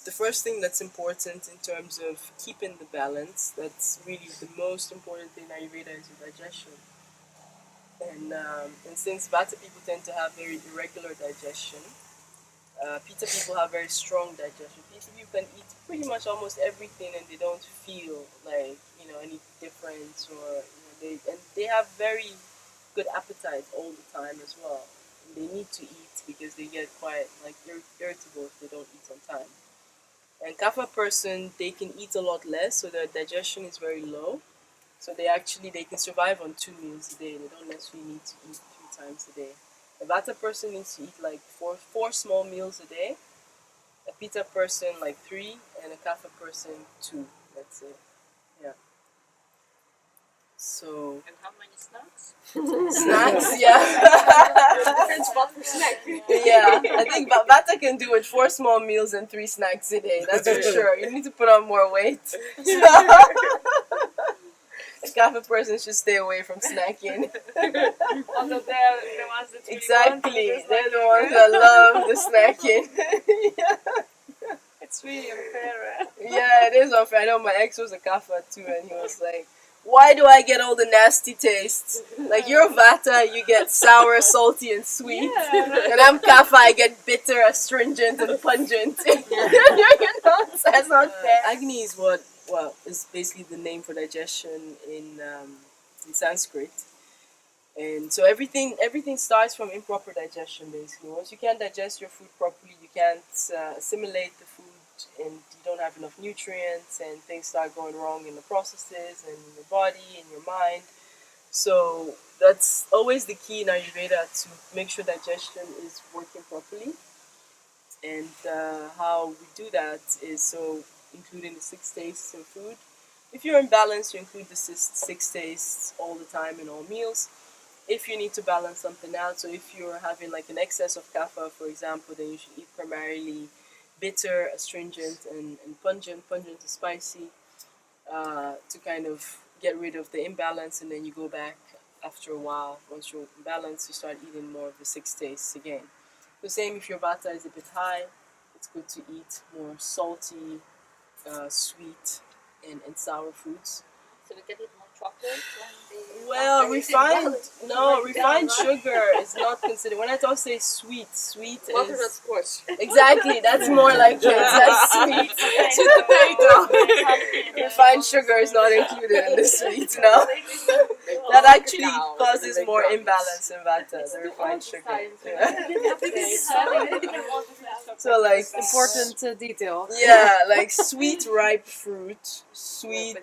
The first thing that's important in terms of keeping the balance, that's really the most important thing in Ayurveda, is your digestion. And since Vata people tend to have very irregular digestion, Pitta people have very strong digestion. Pitta people can eat pretty much almost everything and they don't feel like, any difference, or they have very good appetite all the time as well. And they need to eat because they get quite like irritable if they don't eat on time. And Kapha person, they can eat a lot less, so their digestion is very low. So they can survive on 2 meals a day. They don't necessarily need to eat 3 times a day. A Vata person needs to eat like four small meals a day. A Pitta person like 3, and a Kapha person 2. That's it. Yeah. So And how many snacks? snacks, yeah. Different spot for snack. Yeah, I think Vata can do it 4 small meals and 3 snacks a day. That's for sure. You need to put on more weight. A Kapha person should stay away from snacking. Although they're the ones that really Exactly, want they're the ones that love the snacking. Yeah. It's really unfair. Yeah, it is unfair. I know my ex was a Kapha too, and he was like, "Why do I get all the nasty tastes? Like, you're Vata, you get sour, salty, and sweet, and I'm Kapha, I get bitter, astringent, and pungent." That's not fair. Agni is is basically the name for digestion in Sanskrit. And so everything starts from improper digestion, basically. Once you can't digest your food properly, you can't assimilate the food, and you don't have enough nutrients, and things start going wrong in the processes and in your body and your mind. So that's always the key in Ayurveda, to make sure digestion is working properly. And how we do that is including the 6 tastes in food. If you're in balance, you include the six tastes all the time in all meals. If you need to balance something out, so if you're having like an excess of kapha, for example, then you should eat primarily bitter, astringent, and pungent. Pungent is spicy, to kind of get rid of the imbalance, and then you go back after a while. Once you're in balance, you start eating more of the 6 tastes again. The same if your vata is a bit high, it's good to eat more salty, sweet, and sour foods. So we can eat more chocolate when Well, refined sugar is not considered. When I talk say sweet water is of course. exactly, that's more like it. That's sweet. Sweet potato. Refined sugar is not included in the sweet, no. That actually causes more imbalance in vata, the refined sugar. So like Important detail. yeah, like sweet ripe fruit, sweet.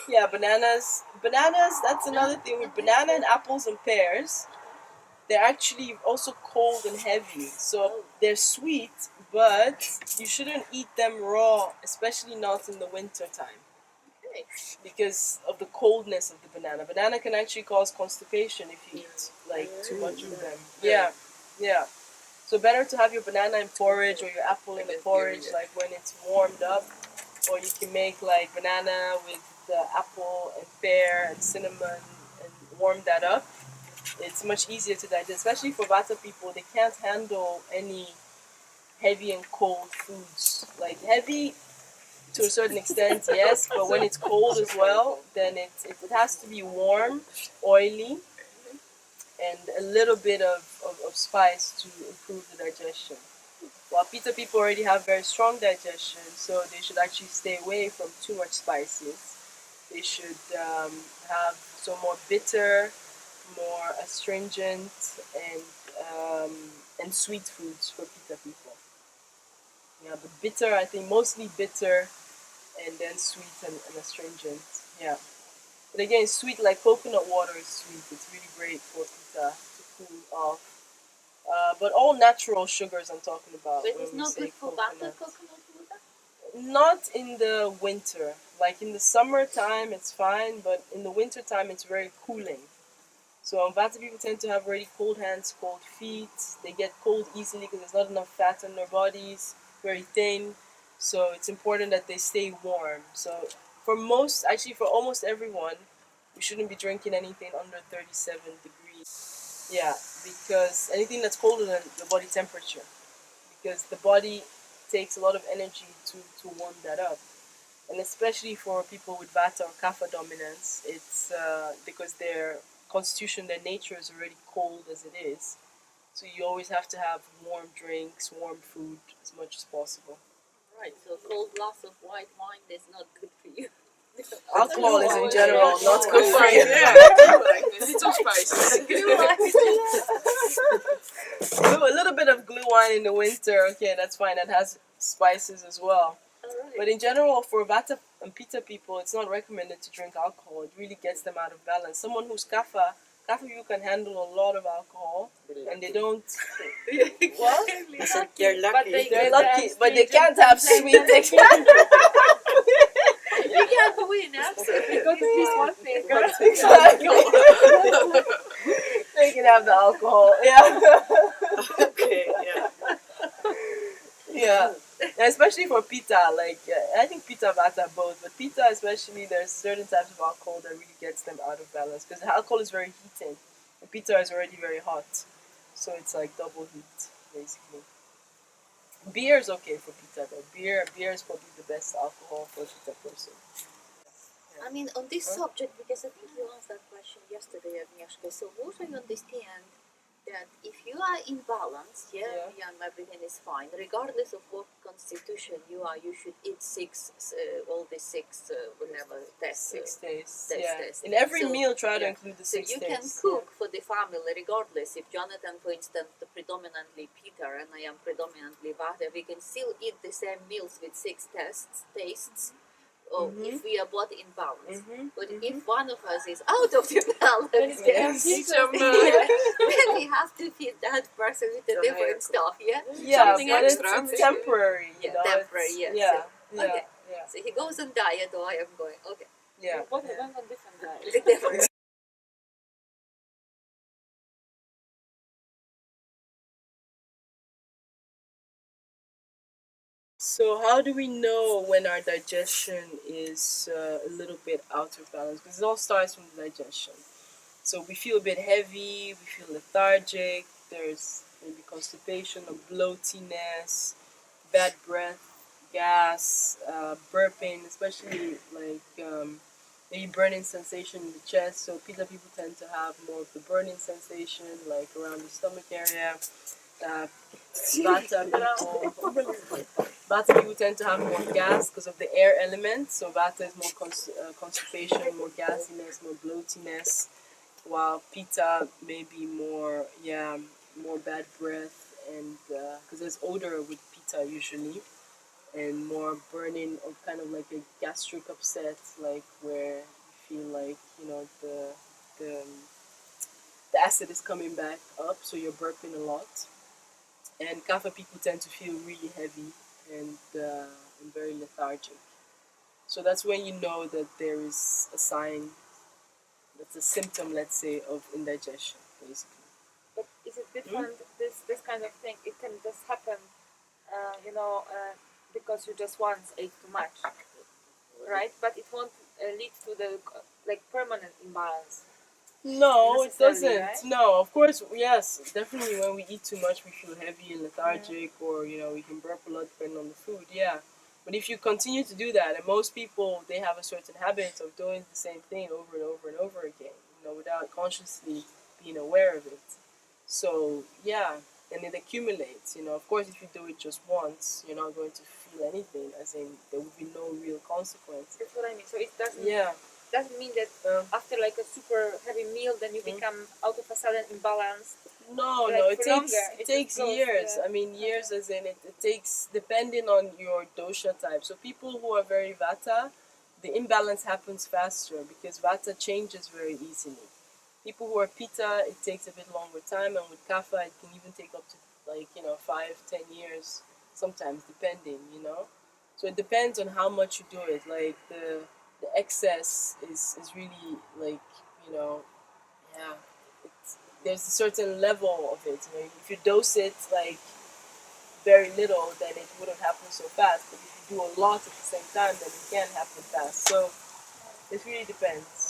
Yeah, bananas. Bananas, that's another thing with banana and apples and pears. They're actually also cold and heavy. So they're sweet, but you shouldn't eat them raw, especially not in the winter time, because of the coldness of the banana. Banana can actually cause constipation if you eat like too much of them. Yeah, yeah. So better to have your banana in porridge, or your apple in the porridge, like when it's warmed up. Or you can make like banana with the apple and pear and cinnamon and warm that up. It's much easier to digest, especially for vata people. They can't handle any heavy and cold foods. Like heavy to a certain extent, yes, but when it's cold as well, then it has to be warm, oily, and a little bit of spice to improve the digestion. While Pitta people already have very strong digestion, so they should actually stay away from too much spices. They should have some more bitter, more astringent, and sweet foods for Pitta people. Yeah, but bitter, I think mostly bitter, and then sweet and astringent. Yeah. But again, sweet, like coconut water is sweet. It's really great for Pitta to cool off. But all natural sugars I'm talking about. But it's not good for vata, coconut water? Not in the winter. Like in the summertime it's fine, but in the winter time it's very cooling. So vata people tend to have very cold hands, cold feet. They get cold easily because there's not enough fat in their bodies, very thin. So it's important that they stay warm. So for almost everyone, we shouldn't be drinking anything under 37 degrees. Yeah, because anything that's colder than the body temperature. Because the body takes a lot of energy to warm that up. And especially for people with Vata or Kapha dominance, it's because their constitution, their nature is already cold as it is. So you always have to have warm drinks, warm food as much as possible. Right, so a cold glass of white wine is not good for you. Alcohol is in general not good for you. Yeah, little spices. A little bit of glue wine in the winter, okay, that's fine. That has spices as well. But in general, for Vata and Pitta people, it's not recommended to drink alcohol. It really gets them out of balance. Someone who's Kapha people can handle a lot of alcohol, and they don't. What? I said they're lucky. They're lucky, but they can't have sweet. You can't win, absolutely. Got at least one finger. Exactly. They can have the alcohol. Yeah. Okay, yeah. Yeah. And especially for Pitta, like I think Pitta, Vata both, but Pitta especially, there's certain types of alcohol that really gets them out of balance because alcohol is very heating, and Pitta is already very hot, so it's like double heat basically. Beer is okay for Pitta though. Beer is probably the best alcohol for a Pitta person. I mean, on this subject, because I think you asked that question yesterday, Agnieszka, so what I understand that if you are in balance, everything is fine, regardless of what constitution you are, you should eat all the six, whatever, tests. 6 days. Tests. In every So, meal, try to include the So 6 you days. can cook for the family regardless. If Jonathan, for instance, predominantly Peter and I am predominantly Vata, we can still eat the same meals with 6 tastes. Or if we are both in balance. But if one of us is out of the balance, then we have to feed that person with the different stuff, yeah? Yeah, Something but extra. it's temporary. You know, temporary, it's- yes. Yeah, Okay. yeah, So he goes on diet, or I am going, okay. yeah. Both of them on different diets. Different. So how do we know when our digestion is a little bit out of balance? Because it all starts from the digestion. So we feel a bit heavy, we feel lethargic, there's maybe constipation or bloatiness, bad breath, gas, burping, especially like maybe burning sensation in the chest. So Pitta people tend to have more of the burning sensation, like around the stomach area. Vata people tend to have more gas because of the air element. So Vata is more constipation, more gasiness, more bloatiness, while Pitta may be more, more bad breath, and because there's odor with Pitta usually, and more burning of kind of like a gastric upset, like where you feel like the acid is coming back up, so you're burping a lot. And Kapha people tend to feel really heavy and very lethargic. So that's when you know that there is a sign, that's a symptom, let's say, of indigestion, basically. But is it different, this kind of thing? It can just happen, because you just once ate too much, right? But it won't lead to the permanent imbalance. No, it Necessarily, doesn't. right? No, of course, yes, definitely when we eat too much, we feel heavy and lethargic, or, we can burp a lot depending on the food, yeah. But if you continue to do that, and most people, they have a certain habit of doing the same thing over and over and over again, without consciously being aware of it. So, yeah, and it accumulates, Of course, if you do it just once, you're not going to feel anything, as in there will be no real consequence. That's what I mean. So it doesn't mean that after like a super heavy meal, then you become out of a sudden imbalance. No, Like it for longer, it takes just goes, years. yeah. I mean, years as in it takes, depending on your dosha type. So people who are very Vata, the imbalance happens faster because Vata changes very easily. People who are Pitta, it takes a bit longer time, and with Kapha, it can even take up to 5-10 years, sometimes depending, So it depends on how much you do it. Like the excess is really there's a certain level of it. If you dose it like very little, then it wouldn't happen so fast. But if you do a lot at the same time, then it can happen fast. So it really depends.